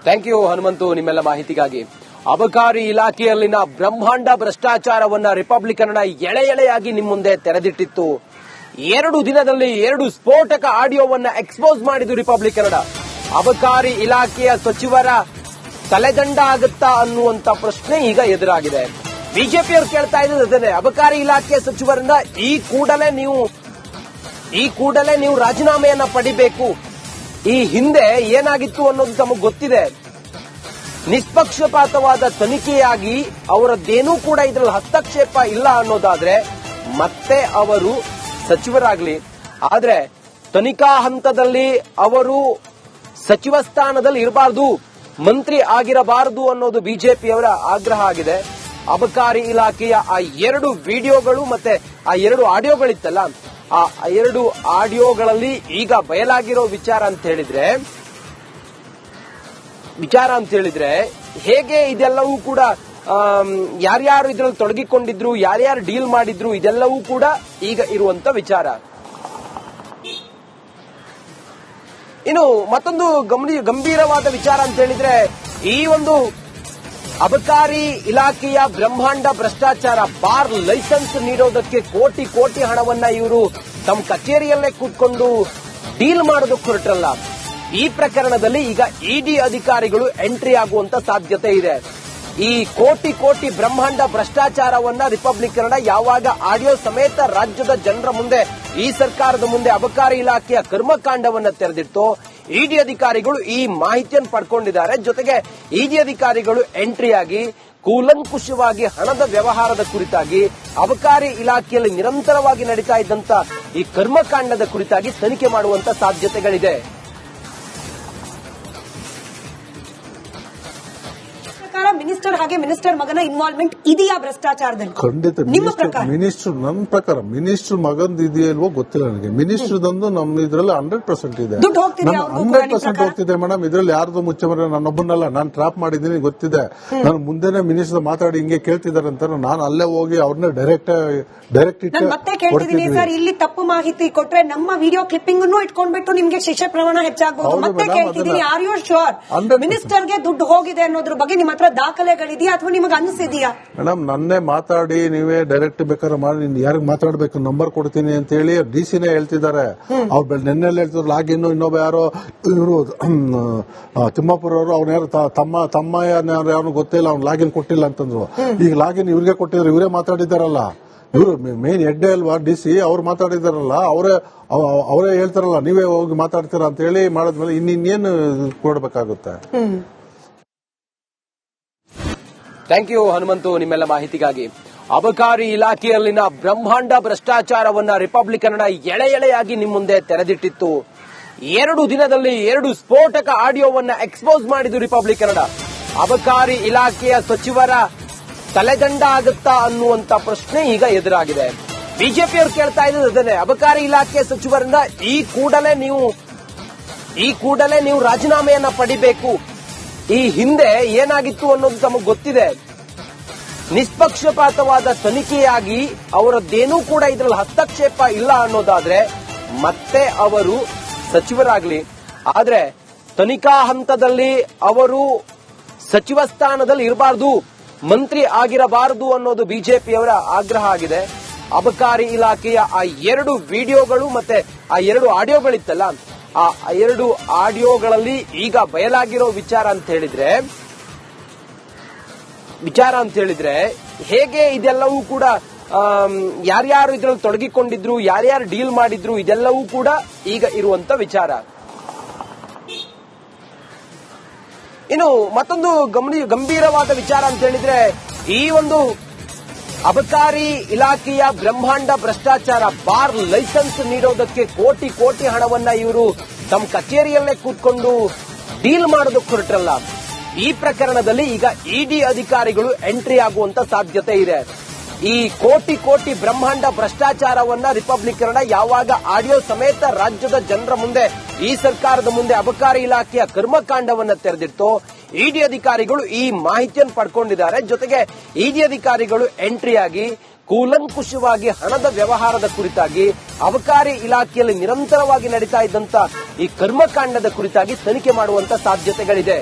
Thank you Hanumanthu ನಿಮ್ಮೆಲ್ಲ ಮಾಹಿತಿಗಾಗಿ. ಅಬಕಾರಿ ಇಲಾಖೆಯಲ್ಲಿನ ಬ್ರಹ್ಮಾಂಡ ಭ್ರಷ್ಟಾಚಾರವನ್ನ ರಿಪಬ್ಲಿಕ್ ಕನ್ನಡ ಎಳೆ ಎಳೆಯಾಗಿ ನಿಮ್ಮ ಮುಂದೆ ತೆರೆದಿಟ್ಟಿತ್ತು. 2 ದಿನದಲ್ಲಿ 2 ಸ್ಫೋಟಕ ಆಡಿಯೋವನ್ನ ಎಕ್ಸ್ಪೋಸ್ ಮಾಡಿದ್ದು ರಿಪಬ್ಲಿಕ್ ಕನ್ನಡ. ಅಬಕಾರಿ ಇಲಾಖೆಯ ಸಚಿವರ ತಲೆದಂಡ ಆಗುತ್ತಾ ಅನ್ನುವಂತ ಪ್ರಶ್ನೆ ಈಗ ಎದುರಾಗಿದೆ. ಬಿಜೆಪಿಯವರು ಕೇಳ್ತಾ ಇರೋದು ಅದನ್ನೇ. ಅಬಕಾರಿ ಇಲಾಖೆಯ ಸಚಿವರಿಂದ ಈ ಕೂಡಲೇ ನೀವು ರಾಜೀನಾಮೆಯನ್ನ ಪಡಿಬೇಕು. ಈ ಹಿಂದೆ ಏನಾಗಿತ್ತು ಅನ್ನೋದು ತಮಗೆ ಗೊತ್ತಿದೆ. ನಿಷ್ಪಕ್ಷಪಾತವಾದ ತನಿಖೆಯಾಗಿ ಅವರದ್ದೇನೂ ಕೂಡ ಇದರಲ್ಲಿ ಹಸ್ತಕ್ಷೇಪ ಇಲ್ಲ ಅನ್ನೋದಾದ್ರೆ ಮತ್ತೆ ಅವರು ಸಚಿವರಾಗ್ಲಿ. ಆದ್ರೆ ತನಿಖಾ ಹಂತದಲ್ಲಿ ಅವರು ಸಚಿವ ಸ್ಥಾನದಲ್ಲಿ ಇರಬಾರದು, ಮಂತ್ರಿ ಆಗಿರಬಾರದು ಅನ್ನೋದು ಬಿಜೆಪಿಯವರ ಆಗ್ರಹ ಆಗಿದೆ. ಅಬಕಾರಿ ಇಲಾಖೆಯ ಆ 2 ವಿಡಿಯೋಗಳು ಮತ್ತೆ ಆ 2 ಆಡಿಯೋಗಳಿತ್ತಲ್ಲ, ಆ 2 ಆಡಿಯೋಗಳಲ್ಲಿ ಈಗ ಬಯಲಾಗಿರೋ ವಿಚಾರ ಅಂತ ಹೇಳಿದ್ರೆ ಹೇಗೆ ಇದೆಲ್ಲವೂ ಕೂಡ ಯಾರ್ಯಾರು ಇದರಲ್ಲಿ ತೊಡಗಿಕೊಂಡಿದ್ರು, ಯಾರ್ಯಾರು ಡೀಲ್ ಮಾಡಿದ್ರು, ಇದೆಲ್ಲವೂ ಕೂಡ ಈಗ ಇರುವಂತ ವಿಚಾರ. ಇನ್ನು ಮತ್ತೊಂದು ಗಂಭೀರವಾದ ವಿಚಾರ ಅಂತ ಹೇಳಿದ್ರೆ, ಈ ಒಂದು ಅಬಕಾರಿ ಇಲಾಖೆಯ ಬ್ರಹ್ಮಾಂಡ ಭ್ರಷ್ಟಾಚಾರ, ಬಾರ್ ಲೈಸೆನ್ಸ್ ನೀಡೋದಕ್ಕೆ ಕೋಟಿ ಕೋಟಿ ಹಣವನ್ನ ಇವರು ತಮ್ಮ ಕಚೇರಿಯಲ್ಲೇ ಕೂತ್ಕೊಂಡು ಡೀಲ್ ಮಾಡೋದಕ್ಕೆ ಹೊರಟ್ರಲ್ಲ. ಈ ಪ್ರಕರಣದಲ್ಲಿ ಈಗ ಇಡಿ ಅಧಿಕಾರಿಗಳು ಎಂಟ್ರಿ ಆಗುವಂತ ಸಾಧ್ಯತೆ ಇದೆ. ಈ ಕೋಟಿ ಕೋಟಿ ಬ್ರಹ್ಮಾಂಡ ಭ್ರಷ್ಟಾಚಾರವನ್ನ ರಿಪಬ್ಲಿಕ್ ಕನ್ನಡ ಯಾವಾಗ ಆಡಿಯೋ ಸಮೇತ ರಾಜ್ಯದ ಜನರ ಮುಂದೆ, ಈ ಸರ್ಕಾರದ ಮುಂದೆ ಅಬಕಾರಿ ಇಲಾಖೆಯ ಕರ್ಮಕಾಂಡವನ್ನ ತೆರೆದಿಟ್ಟು ಇಡಿ ಅಧಿಕಾರಿಗಳು ಈ ಮಾಹಿತಿಯನ್ನು ಪಡ್ಕೊಂಡಿದ್ದಾರೆ. ಜೊತೆಗೆ ಇಡಿ ಅಧಿಕಾರಿಗಳು ಎಂಟ್ರಿ ಆಗಿ ಕೂಲಂಕುಷವಾಗಿ ಹಣದ ವ್ಯವಹಾರದ ಕುರಿತಾಗಿ, ಅಬಕಾರಿ ಇಲಾಖೆಯಲ್ಲಿ ನಿರಂತರವಾಗಿ ನಡೀತಾ ಇದ್ದಂತ ಈ ಕರ್ಮಕಾಂಡದ ಕುರಿತಾಗಿ ತನಿಖೆ ಮಾಡುವಂತ ಸಾಧ್ಯತೆಗಳಿದೆ. ಮಿನಿಸ್ಟರ್ ಹಾಗೆ ಮಿನಿಸ್ಟರ್ ಮಗನ ಇನ್ವಾಲ್ವ್ಮೆಂಟ್ ಇದೆಯಾ ಭ್ರಷ್ಟಾಚಾರದಲ್ಲಿ? ಖಂಡಿತ. ನಿಮ್ಮ ಪ್ರಕಾರ ನನ್ನ ಪ್ರಕಾರ ಮಿನಿಸ್ಟರ್ ಮಗಂದು ಇದೆಯಲ್ವೋ ಗೊತ್ತಿಲ್ಲ ನನಗೆ. ಮಿನಿಸ್ಟರ್ದೊಂದು ನಮ್ಮ ಇದ್ರಲ್ಲಿ 100% ಇದೆ, 100% ಹೋಗ್ತಿದೆ ಮೇಡಮ್. ಇದ್ರಲ್ಲಿ ಯಾರ್ದು ಮುಚ್ಚಮರೆ ನನ್ನೊಬ್ಬನಲ್ಲ, ನಾನು ಟ್ರಾಪ್ ಮಾಡಿದ್ದೀನಿ ಗೊತ್ತಿದೆ. ನಾನು ಮುಂದೆನೆ ಮಿನಿಸ್ಟರ್ ಮಾತಾಡಿ ಹಿಂಗೆ ಕೇಳ್ತಿದ್ದಾರೆ ಅಂತ ನಾನು ಅಲ್ಲೇ ಹೋಗಿ ಅವ್ರನ್ನ ಡೈರೆಕ್ಟ್ ಮತ್ತೆ ಕೇಳ್ತಿದ್ದೀನಿ ಸರ್. ಇಲ್ಲಿ ತಪ್ಪು ಮಾಹಿತಿ ಕೊಟ್ರೆ ನಮ್ಮ ವಿಡಿಯೋ ಕ್ಲಿಪ್ಪಿಂಗ್ ಇಟ್ಕೊಂಡ್ಬಿಟ್ಟು ನಿಮ್ಗೆ ಶಿಕ್ಷೆ ಪ್ರಮಾಣ ಹೆಚ್ಚಾಗಬಹುದು. ಮತ್ತೆ ಕೇಳ್ತಿದ್ದೀನಿ, ಆರ್ ಯು ಶೋರ್ ಮಿನಿಸ್ಟರ್ಗೆ ದುಡ್ಡು ಹೋಗಿದೆ ಅನ್ನೋದ್ರ ಬಗ್ಗೆ ನಿಮ್ಮ ಹತ್ರ ದಾಖಲೆಗಳಿದೆಯಾ ಅಥವಾ ನಿಮಗೆ ಅನಿಸಿದೆಯಾ? ಮೇಡಮ್ ನನ್ನೇ ಮಾತಾಡಿ, ನೀವೇ ಡೈರೆಕ್ಟ್ ಬೇಕಾದ್ರೆ ಮಾಡಿ, ಯಾರಿಗೆ ಮಾತಾಡ್ಬೇಕು ನಂಬರ್ ಕೊಡ್ತೀನಿ ಅಂತ ಹೇಳಿ ಡಿಸಿನೇ ಹೇಳ್ತಿದ್ದಾರೆ. ಅವ್ರು ನೆನ್ನೆಲ್ಲ ಹೇಳ್ತಿದ್ರು ಲಾಗಿನ್. ಇನ್ನೊಬ್ಬ ಯಾರೋ ಇವರು ತಿಮ್ಮಾಪುರ ಅವರು ಅವ್ನ ಯಾರು ತಮ್ಮ ಯಾರು ಗೊತ್ತಿಲ್ಲ, ಅವ್ನು ಲಾಗಿನ್ ಕೊಟ್ಟಿಲ್ಲ ಅಂತಂದ್ರು. ಈಗ ಲಾಗಿನ್ ಇವ್ರಿಗೆ ಕೊಟ್ಟಿದ್ರು, ಇವರೇ ಮಾತಾಡಿದಾರಲ್ಲ. ಇವರು ಮೇನ್ ಹೆಡ್ ಅಲ್ವಾ ಡಿಸಿ, ಅವ್ರು ಮಾತಾಡಿದಾರಲ್ಲ, ಅವರೇ ಹೇಳ್ತಾರಲ್ಲ ನೀವೇ ಹೋಗಿ ಮಾತಾಡ್ತೀರಾ ಅಂತ ಹೇಳಿ ಮಾಡಿದ್ಮೇಲೆ ಇನ್ನೇನು ಕೊಡ್ಬೇಕಾಗುತ್ತೆ. ಥ್ಯಾಂಕ್ ಯು ಹನುಮಂತು ನಿಮ್ಮೆಲ್ಲ ಮಾಹಿತಿಗಾಗಿ. ಅಬಕಾರಿ ಇಲಾಖೆಯಲ್ಲಿನ ಬ್ರಹ್ಮಾಂಡ ಭ್ರಷ್ಟಾಚಾರವನ್ನ ರಿಪಬ್ಲಿಕ್ ಕನ್ನಡ ಎಳೆ ಎಳೆಯಾಗಿ ನಿಮ್ಮ ಮುಂದೆ ತೆರೆದಿಟ್ಟಿತ್ತು. 2 ದಿನದಲ್ಲಿ 2 ಸ್ಫೋಟಕ ಆಡಿಯೋವನ್ನ ಎಕ್ಸ್ಪೋಸ್ ಮಾಡಿದ್ದು ರಿಪಬ್ಲಿಕ್ ಕನ್ನಡ. ಅಬಕಾರಿ ಇಲಾಖೆಯ ಸಚಿವರ ತಲೆದಂಡ ಆಗುತ್ತಾ ಅನ್ನುವಂತ ಪ್ರಶ್ನೆ ಈಗ ಎದುರಾಗಿದೆ. ಬಿಜೆಪಿಯವರು ಕೇಳ್ತಾ ಇರೋದು ಅದನ್ನೇ. ಅಬಕಾರಿ ಇಲಾಖೆಯ ಸಚಿವರಿಂದ ಈ ಕೂಡಲೇ ನೀವು ರಾಜೀನಾಮೆಯನ್ನ ಪಡಿಬೇಕು. ಈ ಹಿಂದೆ ಏನಾಗಿತ್ತು ಅನ್ನೋದು ತಮಗೆ ಗೊತ್ತಿದೆ. ನಿಷ್ಪಕ್ಷಪಾತವಾದ ತನಿಖೆಯಾಗಿ ಅವರದ್ದೇನೂ ಕೂಡ ಇದರಲ್ಲಿ ಹಸ್ತಕ್ಷೇಪ ಇಲ್ಲ ಅನ್ನೋದಾದ್ರೆ ಮತ್ತೆ ಅವರು ಸಚಿವರಾಗ್ಲಿ. ಆದ್ರೆ ತನಿಖಾ ಹಂತದಲ್ಲಿ ಅವರು ಸಚಿವ ಸ್ಥಾನದಲ್ಲಿ ಇರಬಾರದು, ಮಂತ್ರಿ ಆಗಿರಬಾರದು ಅನ್ನೋದು ಬಿಜೆಪಿಯವರ ಆಗ್ರಹ ಆಗಿದೆ. ಅಬಕಾರಿ ಇಲಾಖೆಯ ಆ 2 ವಿಡಿಯೋಗಳು ಮತ್ತೆ ಆ 2 ಆಡಿಯೋಗಳಿತ್ತಲ್ಲ, ಆ 2 ಆಡಿಯೋಗಳಲ್ಲಿ ಈಗ ಬಯಲಾಗಿರೋ ವಿಚಾರ ಅಂತ ಹೇಳಿದ್ರೆ ಹೇಗೆ ಇದೆಲ್ಲವೂ ಕೂಡ ಯಾರ್ಯಾರು ಇದರಲ್ಲಿ ತೊಡಗಿಕೊಂಡಿದ್ರು, ಯಾರ್ಯಾರು ಡೀಲ್ ಮಾಡಿದ್ರು, ಇದೆಲ್ಲವೂ ಕೂಡ ಈಗ ಇರುವಂತ ವಿಚಾರ. ಇನ್ನು ಮತ್ತೊಂದು ಗಂಭೀರವಾದ ವಿಚಾರ ಅಂತ ಹೇಳಿದ್ರೆ, ಈ ಒಂದು ಅಬಕಾರಿ ಇಲಾಖೆಯ ಬ್ರಹ್ಮಾಂಡ ಭ್ರಷ್ಟಾಚಾರ, ಬಾರ್ ಲೈಸೆನ್ಸ್ ನೀಡೋದಕ್ಕೆ ಕೋಟಿ ಕೋಟಿ ಹಣವನ್ನ ಇವರು ತಮ್ಮ ಕಚೇರಿಯಲ್ಲೇ ಕೂತ್ಕೊಂಡು ಡೀಲ್ ಮಾಡೋದಕ್ಕೆ ಹೊರಟ್ರಲ್ಲ. ಈ ಪ್ರಕರಣದಲ್ಲಿ ಈಗ ಇಡಿ ಅಧಿಕಾರಿಗಳು ಎಂಟ್ರಿ ಆಗುವಂತ ಸಾಧ್ಯತೆ ಇದೆ. ಈ ಕೋಟಿ ಕೋಟಿ ಬ್ರಹ್ಮಾಂಡ ಭ್ರಷ್ಟಾಚಾರವನ್ನ ರಿಪಬ್ಲಿಕ್ ಕನ್ನಡ ಯಾವಾಗ ಆಡಿಯೋ ಸಮೇತ ರಾಜ್ಯದ ಜನರ ಮುಂದೆ, ಈ ಸರ್ಕಾರದ ಮುಂದೆ ಅಬಕಾರಿ ಇಲಾಖೆಯ ಕರ್ಮಕಾಂಡವನ್ನ ತೆರೆದಿಟ್ಟು ಇಡಿ ಅಧಿಕಾರಿಗಳು ಈ ಮಾಹಿತಿಯನ್ನು ಪಡ್ಕೊಂಡಿದ್ದಾರೆ. ಜೊತೆಗೆ ಇಡಿ ಅಧಿಕಾರಿಗಳು ಎಂಟ್ರಿ ಆಗಿ ಕೂಲಂಕುಷವಾಗಿ ಹಣದ ವ್ಯವಹಾರದ ಕುರಿತಾಗಿ, ಅಬಕಾರಿ ಇಲಾಖೆಯಲ್ಲಿ ನಿರಂತರವಾಗಿ ನಡೀತಾ ಇದ್ದಂತ ಈ ಕರ್ಮಕಾಂಡದ ಕುರಿತಾಗಿ ತನಿಖೆ ಮಾಡುವಂತ ಸಾಧ್ಯತೆಗಳಿದೆ.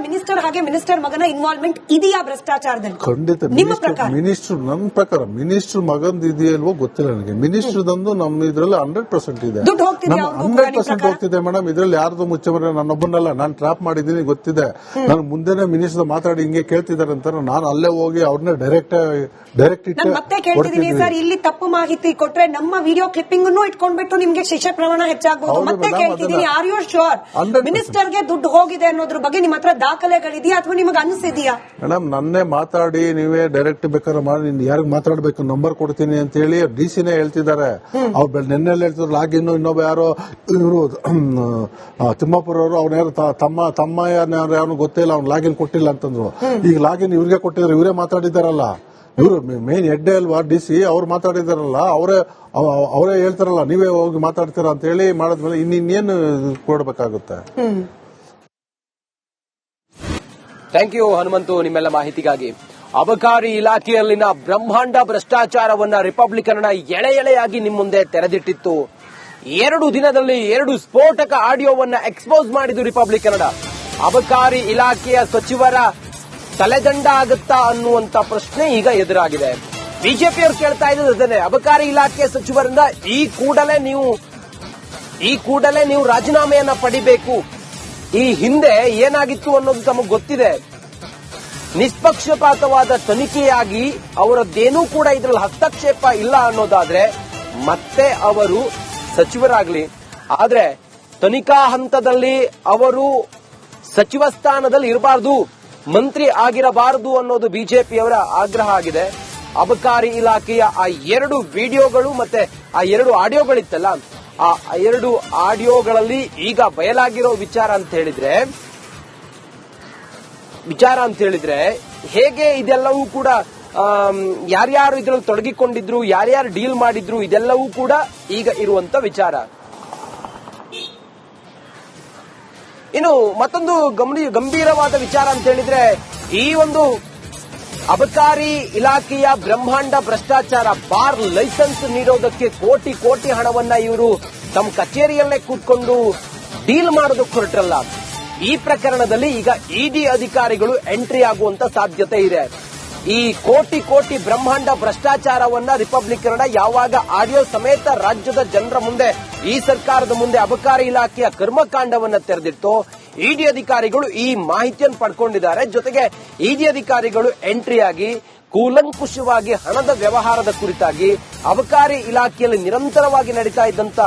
ಮಿನಿಸ್ಟರ್ ಹಾಗೆ ಮಿನಿಸ್ಟರ್ ಮಗನ ಇನ್ವಾಲ್ವ್ಮೆಂಟ್ ಇದೆಯಾ ಭ್ರಷ್ಟಾಚಾರದಲ್ಲಿ? ಖಂಡಿತ ನಿಮ್ಮ ಪ್ರಕಾರ? ಮಿನಿಸ್ಟರ್ ನನ್ನ ಪ್ರಕಾರ ಮಿನಿಸ್ಟರ್ ಮಗಂದು ಇದೆಯಲ್ವೋ ಗೊತ್ತಿಲ್ಲ ನನಗೆ. ಮಿನಿಸ್ಟರ್ದಂದು ನಮ್ಮ ಇದ್ರಲ್ಲಿ 100% ಇದೆ, ದುಡ್ಡು ಹೋಗ್ತಿದೆ 100% ಹೋಗ್ತಿದೆ ಮೇಡಮ್. ಇದ್ರಲ್ಲಿ ಯಾರ್ದು ಮುಚ್ಚಮರೆ ನನ್ನೊಬ್ಬನಲ್ಲ, ನಾನು ಟ್ರಾಪ್ ಮಾಡಿದ್ದೀನಿ ಗೊತ್ತಿದೆ. ನಾನು ಮುಂದೆನೆ ಮಿನಿಸ್ಟರ್ ಮಾತಾಡಿ ಹಿಂಗೆ ಕೇಳ್ತಿದ್ದಾರೆ ಅಂತ ನಾನು ಅಲ್ಲೇ ಹೋಗಿ ಅವ್ರನ್ನ ಡೈರೆಕ್ಟ್ ನಾನು ಮತ್ತೆ ಕೇಳ್ತಿದ್ದೀನಿ ಸರ್, ಇಲ್ಲಿ ತಪ್ಪು ಮಾಹಿತಿ ಕೊಟ್ರೆ ನಮ್ಮ ವಿಡಿಯೋ ಕ್ಲಿಪ್ಪಿಂಗ್ ಇಟ್ಕೊಂಡ್ಬಿಟ್ಟು ನಿಮ್ಗೆ ಶಿಕ್ಷೆ ಪ್ರಮಾಣ ಹೆಚ್ಚಾಗಬಹುದು. ಮತ್ತೆ ಕೇಳ್ತಿದ್ದೀನಿ, ಆರ್ ಯು ಶೋರ್ ಮಿನಿಸ್ಟರ್ಗೆ ದುಡ್ಡು ಹೋಗಿದೆ ಅನ್ನೋದ್ರ ಬಗ್ಗೆ ನಿಮ್ಮ ಹತ್ರ ದಾಖಲೆಗಳಿದೆಯಾ ಅಥವಾ ನಿಮಗೆ ಅನಿಸಿದೆಯಾ? ಮೇಡಮ್ ನನ್ನೇ ಮಾತಾಡಿ ನೀವೇ ಡೈರೆಕ್ಟ್ ಬೇಕಾದ್ರೆ ಮಾಡಿ ಯಾರಿಗೆ ಮಾತಾಡ್ಬೇಕು ನಂಬರ್ ಕೊಡ್ತೀನಿ ಅಂತ ಹೇಳಿ ಡಿಸಿನೇ ಹೇಳ್ತಿದ್ದಾರೆ. ಅವ್ರು ನೆನ್ನೆಲ್ಲ ಹೇಳ್ತಿದ್ರು ಲಾಗಿನ್ ಇನ್ನೊಬ್ಬ ಯಾರೋ ಇವರು ತಿಮ್ಮಾಪುರ ಅವರು ಅವ್ನ ಯಾರು ತಮ್ಮ ಯಾರು ಗೊತ್ತೇ ಇಲ್ಲ, ಅವ್ನು ಲಾಗಿನ್ ಕೊಟ್ಟಿಲ್ಲ ಅಂತಂದ್ರು. ಈಗ ಲಾಗಿನ್ ಇವ್ರಿಗೆ ಕೊಟ್ಟಿದ್ರು, ಇವರೇ ಮಾತಾಡಿದಾರಲ್ಲ, ಇವರು ಮೇನ್ ಹೆಡ್ ಅಲ್ವಾ ಡಿಸಿ, ಅವ್ರು ಮಾತಾಡಿದಾರಲ್ಲ, ಅವರೇ ಹೇಳ್ತಾರಲ್ಲ ನೀವೇ ಹೋಗಿ ಮಾತಾಡ್ತೀರಾ ಅಂತ ಹೇಳಿ ಮಾಡಿದ್ಮೇಲೆ ಇನ್ನೇನು ಕೊಡ್ಬೇಕಾಗುತ್ತೆ. ಥ್ಯಾಂಕ್ ಯು ಹನುಮಂತು ನಿಮ್ಮೆಲ್ಲ ಮಾಹಿತಿಗಾಗಿ. ಅಬಕಾರಿ ಇಲಾಖೆಯಲ್ಲಿನ ಬ್ರಹ್ಮಾಂಡ ಭ್ರಷ್ಟಾಚಾರವನ್ನ ರಿಪಬ್ಲಿಕ್ ಕನ್ನಡ ಎಳೆಯಾಗಿ ನಿಮ್ಮ ಮುಂದೆ ತೆರೆದಿಟ್ಟಿತ್ತು. 2 ದಿನದಲ್ಲಿ 2 ಸ್ಫೋಟಕ ಆಡಿಯೋವನ್ನ ಎಕ್ಸ್ಪೋಸ್ ಮಾಡಿದ್ದು ರಿಪಬ್ಲಿಕ್ ಕನ್ನಡ. ಅಬಕಾರಿ ಇಲಾಖೆಯ ಸಚಿವರ ತಲೆದಂಡ ಆಗುತ್ತಾ ಅನ್ನುವಂತ ಪ್ರಶ್ನೆ ಈಗ ಎದುರಾಗಿದೆ. ಬಿಜೆಪಿಯವರು ಕೇಳ್ತಾ ಇರೋದು ಅದನ್ನೇ, ಅಬಕಾರಿ ಇಲಾಖೆಯ ಸಚಿವರಿಂದ ಈ ಕೂಡಲೇ ನೀವು ರಾಜೀನಾಮೆಯನ್ನ ಪಡಿಬೇಕು. ಈ ಹಿಂದೆ ಏನಾಗಿತ್ತು ಅನ್ನೋದು ತಮಗೆ ಗೊತ್ತಿದೆ. ನಿಷ್ಪಕ್ಷಪಾತವಾದ ತನಿಖೆಯಾಗಿ ಅವರದ್ದೇನೂ ಕೂಡ ಇದರಲ್ಲಿ ಹಸ್ತಕ್ಷೇಪ ಇಲ್ಲ ಅನ್ನೋದಾದ್ರೆ ಮತ್ತೆ ಅವರು ಸಚಿವರಾಗ್ಲಿ. ಆದ್ರೆ ತನಿಖಾ ಹಂತದಲ್ಲಿ ಅವರು ಸಚಿವ ಸ್ಥಾನದಲ್ಲಿ ಇರಬಾರದು, ಮಂತ್ರಿ ಆಗಿರಬಾರದು ಅನ್ನೋದು ಬಿಜೆಪಿಯವರ ಆಗ್ರಹ ಆಗಿದೆ. ಅಬಕಾರಿ ಇಲಾಖೆಯ ಆ 2 ವಿಡಿಯೋಗಳು ಮತ್ತೆ ಆ 2 ಆಡಿಯೋಗಳಿತ್ತಲ್ಲ, ಆ 2 ಆಡಿಯೋಗಳಲ್ಲಿ ಈಗ ಬಯಲಾಗಿರೋ ವಿಚಾರ ಅಂತ ಹೇಳಿದ್ರೆ ಹೇಗೆ ಇದೆಲ್ಲವೂ ಕೂಡ ಯಾರ್ಯಾರು ಇದರಲ್ಲಿ ತೊಡಗಿಕೊಂಡಿದ್ರು, ಯಾರ್ಯಾರು ಡೀಲ್ ಮಾಡಿದ್ರು, ಇದೆಲ್ಲವೂ ಕೂಡ ಈಗ ಇರುವಂತ ವಿಚಾರ. ಇನ್ನು ಮತ್ತೊಂದು ಗಂಭೀರವಾದ ವಿಚಾರ ಅಂತ ಹೇಳಿದ್ರೆ, ಈ ಒಂದು ಅಬಕಾರಿ ಇಲಾಖೆಯ ಬ್ರಹ್ಮಾಂಡ ಭ್ರಷ್ಟಾಚಾರ, ಬಾರ್ ಲೈಸೆನ್ಸ್ ನೀಡೋದಕ್ಕೆ ಕೋಟಿ ಹಣವನ್ನ ಇವರು ತಮ್ಮ ಕಚೇರಿಯಲ್ಲೇ ಕೂತ್ಕೊಂಡು ಡೀಲ್ ಮಾಡೋದಕ್ಕೆ ಹೊರಟ್ರಲ್ಲ. ಈ ಪ್ರಕರಣದಲ್ಲಿ ಈಗ ಇಡಿ ಅಧಿಕಾರಿಗಳು ಎಂಟ್ರಿ ಆಗುವಂತ ಸಾಧ್ಯತೆ ಇದೆ. ಈ ಕೋಟಿ ಬ್ರಹ್ಮಾಂಡ ಭ್ರಷ್ಟಾಚಾರವನ್ನ ರಿಪಬ್ಲಿಕ್ ಕನ್ನಡ ಯಾವಾಗ ಆಡಿಯೋ ಸಮೇತ ರಾಜ್ಯದ ಜನರ ಮುಂದೆ, ಈ ಸರ್ಕಾರದ ಮುಂದೆ ಅಬಕಾರಿ ಇಲಾಖೆಯ ಕರ್ಮಕಾಂಡವನ್ನ ತೆರೆದಿತ್ತು, ಇಡಿ ಅಧಿಕಾರಿಗಳು ಈ ಮಾಹಿತಿಯನ್ನು ಪಡ್ಕೊಂಡಿದ್ದಾರೆ. ಜೊತೆಗೆ ಇಡಿ ಅಧಿಕಾರಿಗಳು ಎಂಟ್ರಿ ಆಗಿ ಕೂಲಂಕುಷವಾಗಿ ಹಣದ ವ್ಯವಹಾರದ ಕುರಿತಾಗಿ, ಅಬಕಾರಿ ಇಲಾಖೆಯಲ್ಲಿ ನಿರಂತರವಾಗಿ ನಡೀತಾ ಇದ್ದಂತ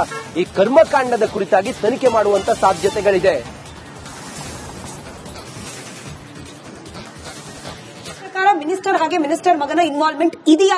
ಈ ಕರ್ಮಕಾಂಡದ ಕುರಿತಾಗಿ ತನಿಖೆ ಮಾಡುವಂತ ಸಾಧ್ಯತೆಗಳಿದೆ. ಮಿನಿಸ್ಟರ್ ಹಾಗೆ ಮಿನಿಸ್ಟರ್ ಮಗನ ಇನ್ವಾಲ್ವ್ಮೆಂಟ್ ಇದೆಯಾ